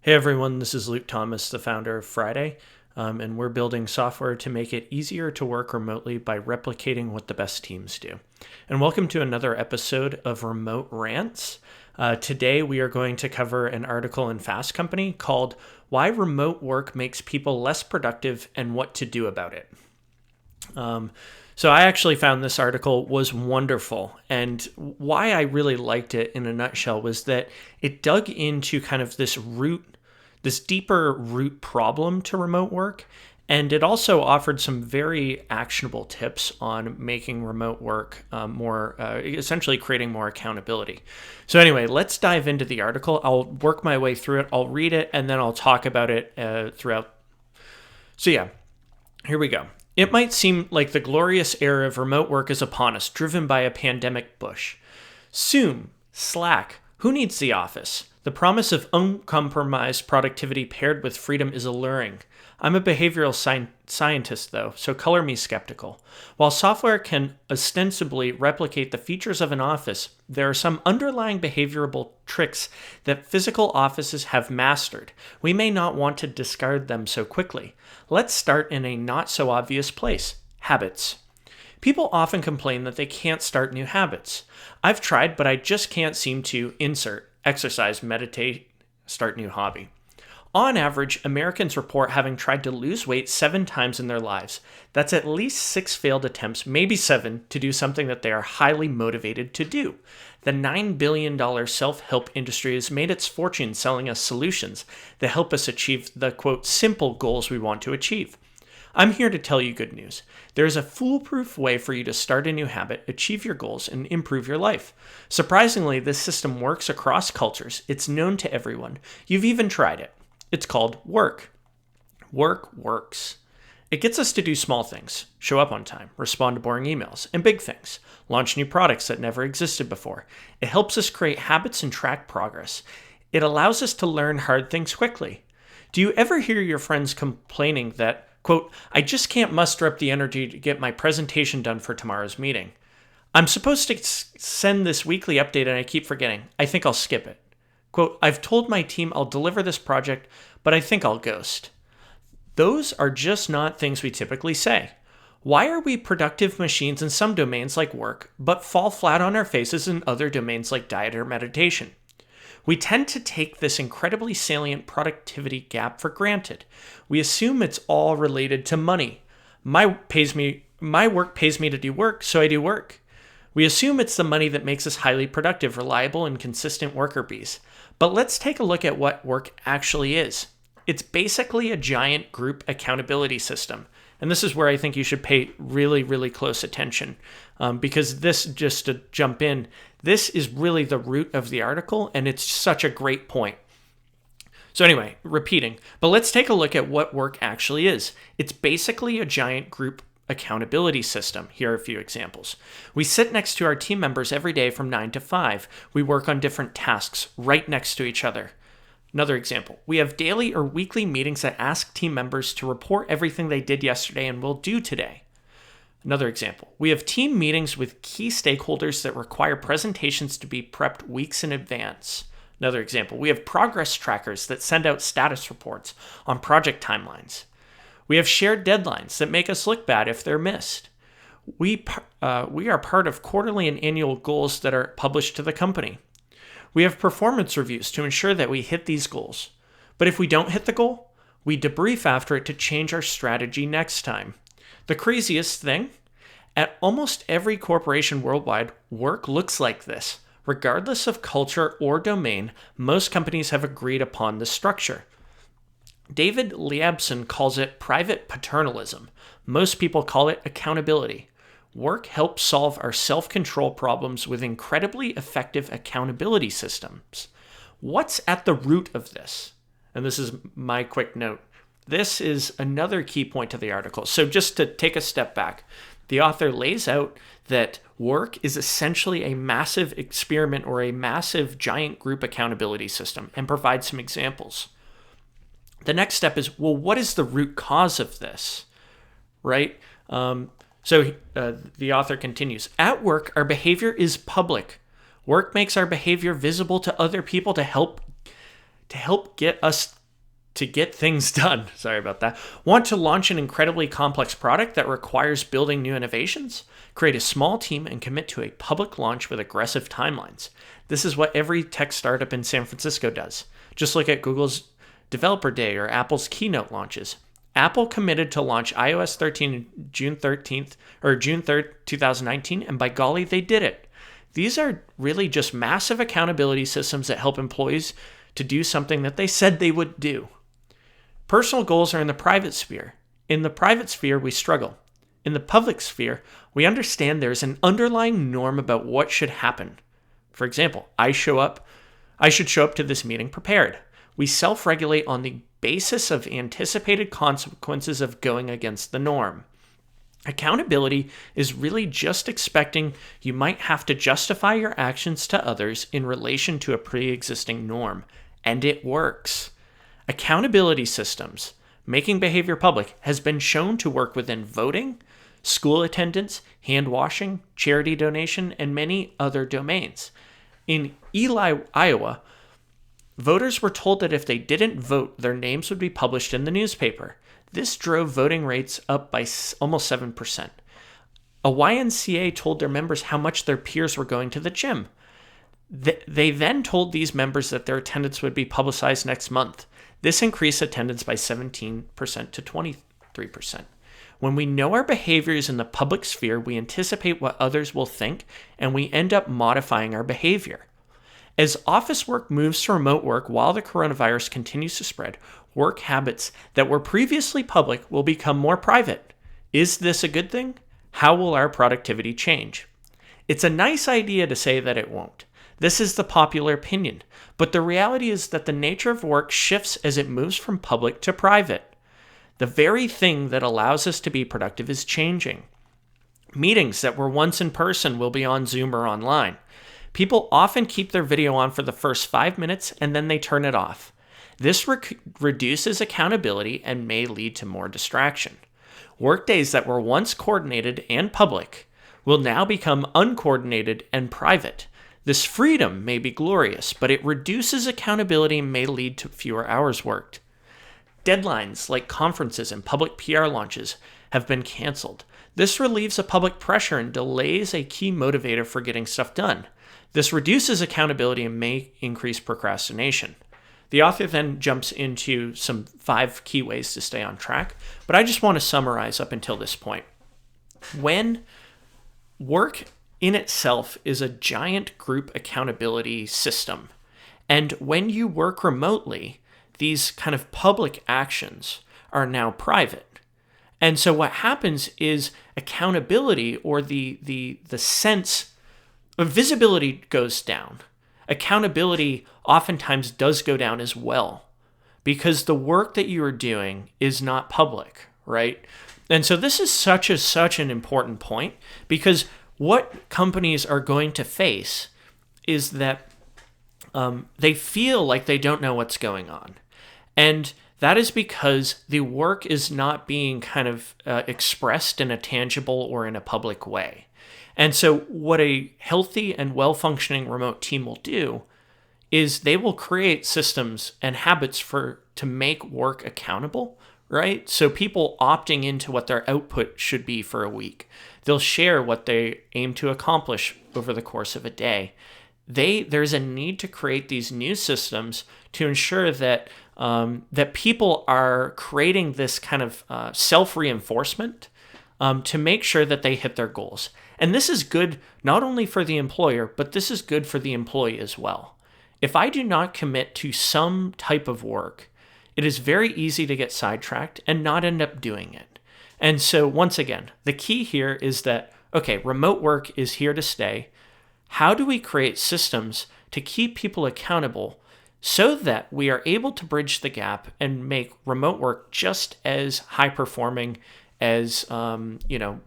Hey everyone, this is Luke Thomas, the founder of Friday, and we're building software to make it easier to work remotely by replicating what the best teams do. And welcome to another episode of Remote Rants. Today we are going to cover an article in Fast Company called Why Remote Work Makes People Less Productive and What to Do About It. So I actually found this article was wonderful, and why I really liked it in a nutshell was that it dug into kind of this deeper root problem to remote work, and it also offered some very actionable tips on making remote work essentially creating more accountability. So anyway, let's dive into the article. I'll work my way through it. I'll read it, and then I'll talk about it throughout. So yeah, here we go. It might seem like the glorious era of remote work is upon us, driven by a pandemic push. Zoom, Slack, who needs the office? The promise of uncompromised productivity paired with freedom is alluring. I'm a behavioral scientist, though, so color me skeptical. While software can ostensibly replicate the features of an office, there are some underlying behavioral tricks that physical offices have mastered. We may not want to discard them so quickly. Let's start in a not-so-obvious place: habits. People often complain that they can't start new habits. I've tried, but I just can't seem to exercise, meditate, start new hobby. On average, Americans report having tried to lose weight 7 times in their lives. That's at least 6 failed attempts, maybe 7, to do something that they are highly motivated to do. The $9 billion self-help industry has made its fortune selling us solutions that help us achieve the, quote, simple goals we want to achieve. I'm here to tell you good news. There is a foolproof way for you to start a new habit, achieve your goals, and improve your life. Surprisingly, this system works across cultures. It's known to everyone. You've even tried it. It's called work. Work works. It gets us to do small things, show up on time, respond to boring emails, and big things, launch new products that never existed before. It helps us create habits and track progress. It allows us to learn hard things quickly. Do you ever hear your friends complaining that, quote, I just can't muster up the energy to get my presentation done for tomorrow's meeting? I'm supposed to send this weekly update and I keep forgetting. I think I'll skip it. Quote, I've told my team I'll deliver this project, but I think I'll ghost. Those are just not things we typically say. Why are we productive machines in some domains like work, but fall flat on our faces in other domains like diet or meditation? We tend to take this incredibly salient productivity gap for granted. We assume it's all related to money. My work pays me to do work, so I do work. We assume it's the money that makes us highly productive, reliable, and consistent worker bees. But let's take a look at what work actually is. It's basically a giant group accountability system. And this is where I think you should pay really, really close attention. Because this, just to jump in, this is really the root of the article, and it's such a great point. So anyway, repeating, but let's take a look at what work actually is. It's basically a giant group accountability system. Here are a few examples. We sit next to our team members every day from 9 to 5. We work on different tasks right next to each other. Another example, we have daily or weekly meetings that ask team members to report everything they did yesterday and will do today. Another example, we have team meetings with key stakeholders that require presentations to be prepped weeks in advance. Another example, we have progress trackers that send out status reports on project timelines. We have shared deadlines that make us look bad if they're missed. We are part of quarterly and annual goals that are published to the company. We have performance reviews to ensure that we hit these goals. But if we don't hit the goal, we debrief after it to change our strategy next time. The craziest thing? At almost every corporation worldwide, work looks like this. Regardless of culture or domain, most companies have agreed upon this structure. David Liebson calls it private paternalism. Most people call it accountability. Work helps solve our self-control problems with incredibly effective accountability systems. What's at the root of this? And this is my quick note. This is another key point of the article. So just to take a step back, the author lays out that work is essentially a massive experiment or a massive giant group accountability system and provides some examples. The next step is, well, what is the root cause of this, right? So the author continues, at work, our behavior is public. Work makes our behavior visible to other people to help to help get us to get things done. Sorry about that. Want to launch an incredibly complex product that requires building new innovations? Create a small team and commit to a public launch with aggressive timelines. This is what every tech startup in San Francisco does. Just look at Google's Developer Day or Apple's keynote launches. Apple committed to launch iOS 13 June 13th or June 3rd, 2019, and by golly, they did it. These are really just massive accountability systems that help employees to do something that they said they would do. Personal goals are in the private sphere. In the private sphere, we struggle. In the public sphere, we understand there's an underlying norm about what should happen. For example, I should show up to this meeting prepared. We self-regulate on the basis of anticipated consequences of going against the norm. Accountability is really just expecting you might have to justify your actions to others in relation to a pre-existing norm, and it works. Accountability systems, making behavior public, has been shown to work within voting, school attendance, hand washing, charity donation, and many other domains. In Ely, Iowa, voters were told that if they didn't vote, their names would be published in the newspaper. This drove voting rates up by almost 7%. A YMCA told their members how much their peers were going to the gym. They then told these members that their attendance would be publicized next month. This increased attendance by 17% to 23%. When we know our behaviors in the public sphere, we anticipate what others will think, and we end up modifying our behavior. As office work moves to remote work while the coronavirus continues to spread, work habits that were previously public will become more private. Is this a good thing? How will our productivity change? It's a nice idea to say that it won't. This is the popular opinion, but the reality is that the nature of work shifts as it moves from public to private. The very thing that allows us to be productive is changing. Meetings that were once in person will be on Zoom or online. People often keep their video on for the first 5 minutes and then they turn it off. This reduces accountability and may lead to more distraction. Workdays that were once coordinated and public will now become uncoordinated and private. This freedom may be glorious, but it reduces accountability and may lead to fewer hours worked. Deadlines like conferences and public PR launches have been canceled. This relieves a public pressure and delays a key motivator for getting stuff done. This reduces accountability and may increase procrastination. The author then jumps into some 5 key ways to stay on track, but I just want to summarize up until this point. When work in itself is a giant group accountability system, and when you work remotely, these kind of public actions are now private. And so what happens is accountability, or the sense of visibility, goes down. Accountability oftentimes does go down as well, because the work that you are doing is not public, right? And so this is such an important point, because what companies are going to face is that they feel like they don't know what's going on. And that is because the work is not being kind of expressed in a tangible or in a public way. And so what a healthy and well-functioning remote team will do is they will create systems and habits to make work accountable, right? So people opting into what their output should be for a week. They'll share what they aim to accomplish over the course of a day. There's a need to create these new systems to ensure that that people are creating this kind of self-reinforcement to make sure that they hit their goals. And this is good not only for the employer, but this is good for the employee as well. If I do not commit to some type of work, it is very easy to get sidetracked and not end up doing it. And so once again, the key here is that, okay, remote work is here to stay. How do we create systems to keep people accountable so that we are able to bridge the gap and make remote work just as high performing as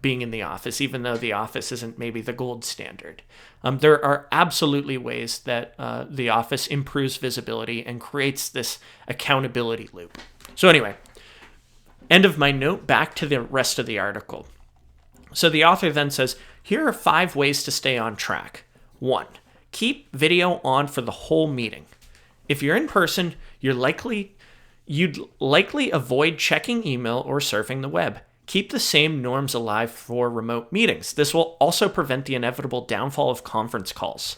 being in the office, even though the office isn't maybe the gold standard. There are absolutely ways that the office improves visibility and creates this accountability loop. So anyway, end of my note, back to the rest of the article. So the author then says, here are 5 ways to stay on track. 1, keep video on for the whole meeting. If you're in person, You'd likely avoid checking email or surfing the web. Keep the same norms alive for remote meetings. This will also prevent the inevitable downfall of conference calls.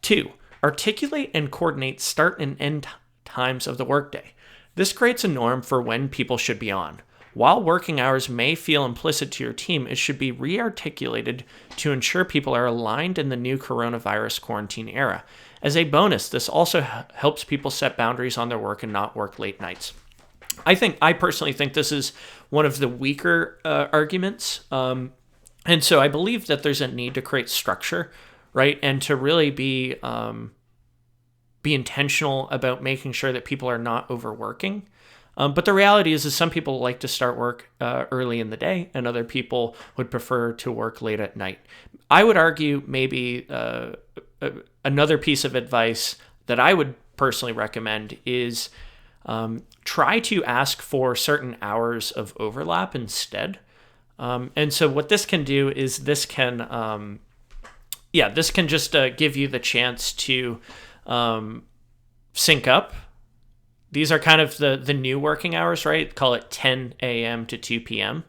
2. Articulate and coordinate start and end times of the workday. This creates a norm for when people should be on. While working hours may feel implicit to your team, it should be re-articulated to ensure people are aligned in the new coronavirus quarantine era. As a bonus, this also helps people set boundaries on their work and not work late nights. I personally think this is one of the weaker arguments. And so I believe that there's a need to create structure, right? And to really be intentional about making sure that people are not overworking. But the reality is some people like to start work early in the day, and other people would prefer to work late at night. I would argue maybe another piece of advice that I would personally recommend is try to ask for certain hours of overlap instead. And so what this can do is this can just give you the chance to sync up. These are kind of the new working hours, right? Call it 10 a.m. to 2 p.m.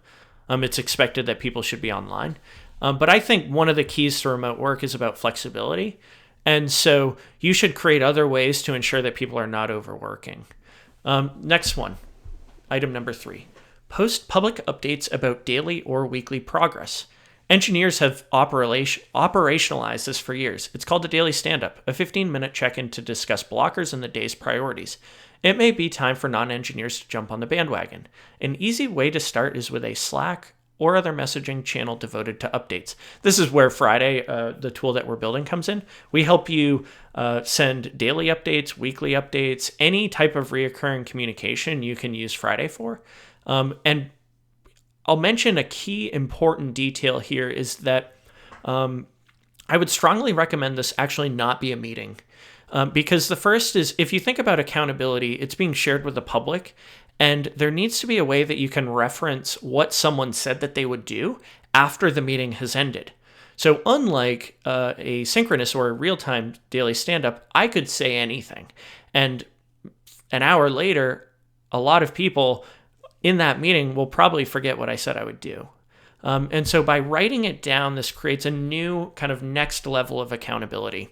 It's expected that people should be online. But I think one of the keys to remote work is about flexibility. And so you should create other ways to ensure that people are not overworking. Next one, item number 3. Post public updates about daily or weekly progress. Engineers have operationalized this for years. It's called the daily stand-up, a 15-minute check-in to discuss blockers and the day's priorities. It may be time for non-engineers to jump on the bandwagon. An easy way to start is with a Slack or other messaging channel devoted to updates. This is where Friday, the tool that we're building, comes in. We help you send daily updates, weekly updates, any type of reoccurring communication you can use Friday for. And I'll mention a key important detail here is that I would strongly recommend this actually not be a meeting. Because the first is, if you think about accountability, it's being shared with the public, and there needs to be a way that you can reference what someone said that they would do after the meeting has ended. So unlike a synchronous or a real-time daily stand-up, I could say anything. And an hour later, a lot of people in that meeting will probably forget what I said I would do. And so by writing it down, this creates a new kind of next level of accountability.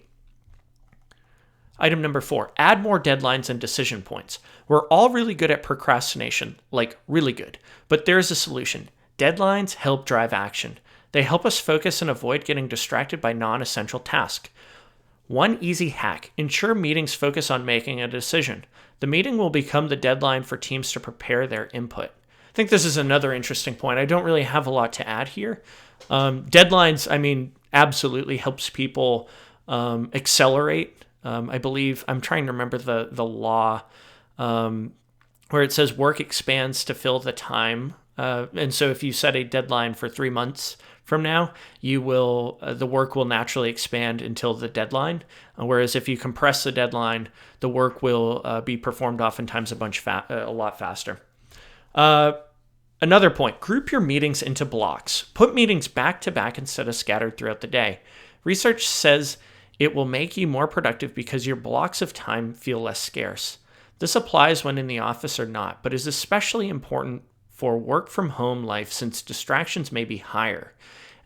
Item number 4, add more deadlines and decision points. We're all really good at procrastination, like really good, but there's a solution. Deadlines help drive action. They help us focus and avoid getting distracted by non-essential tasks. One easy hack, ensure meetings focus on making a decision. The meeting will become the deadline for teams to prepare their input. I think this is another interesting point. I don't really have a lot to add here. Deadlines, absolutely helps people accelerate. I believe, I'm trying to remember the law where it says work expands to fill the time. And so if you set a deadline for 3 months from now, the work will naturally expand until the deadline. Whereas if you compress the deadline, the work will be performed oftentimes a lot faster. Another point, group your meetings into blocks. Put meetings back to back instead of scattered throughout the day. Research says it will make you more productive because your blocks of time feel less scarce. This applies when in the office or not, but is especially important for work from home life since distractions may be higher.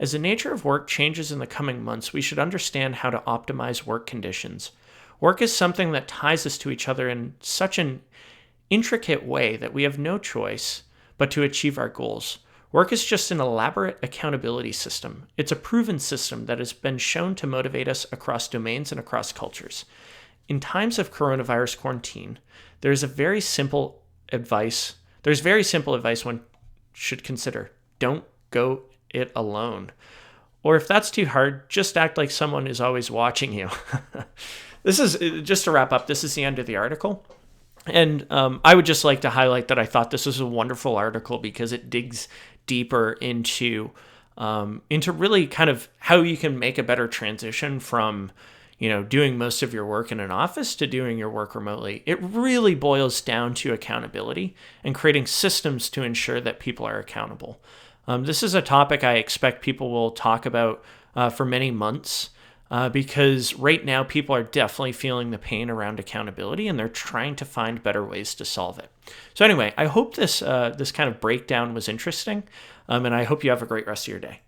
As the nature of work changes in the coming months, we should understand how to optimize work conditions. Work is something that ties us to each other in such an intricate way that we have no choice but to achieve our goals. Work is just an elaborate accountability system. It's a proven system that has been shown to motivate us across domains and across cultures. In times of coronavirus quarantine, there's very simple advice one should consider. Don't go it alone. Or if that's too hard, just act like someone is always watching you. This is, just to wrap up, this is the end of the article. And I would just like to highlight that I thought this was a wonderful article because it digs deeper into really kind of how you can make a better transition from, doing most of your work in an office to doing your work remotely. It really boils down to accountability and creating systems to ensure that people are accountable. This is a topic I expect people will talk about for many months. because right now people are definitely feeling the pain around accountability, and they're trying to find better ways to solve it. So anyway, I hope this kind of breakdown was interesting, and I hope you have a great rest of your day.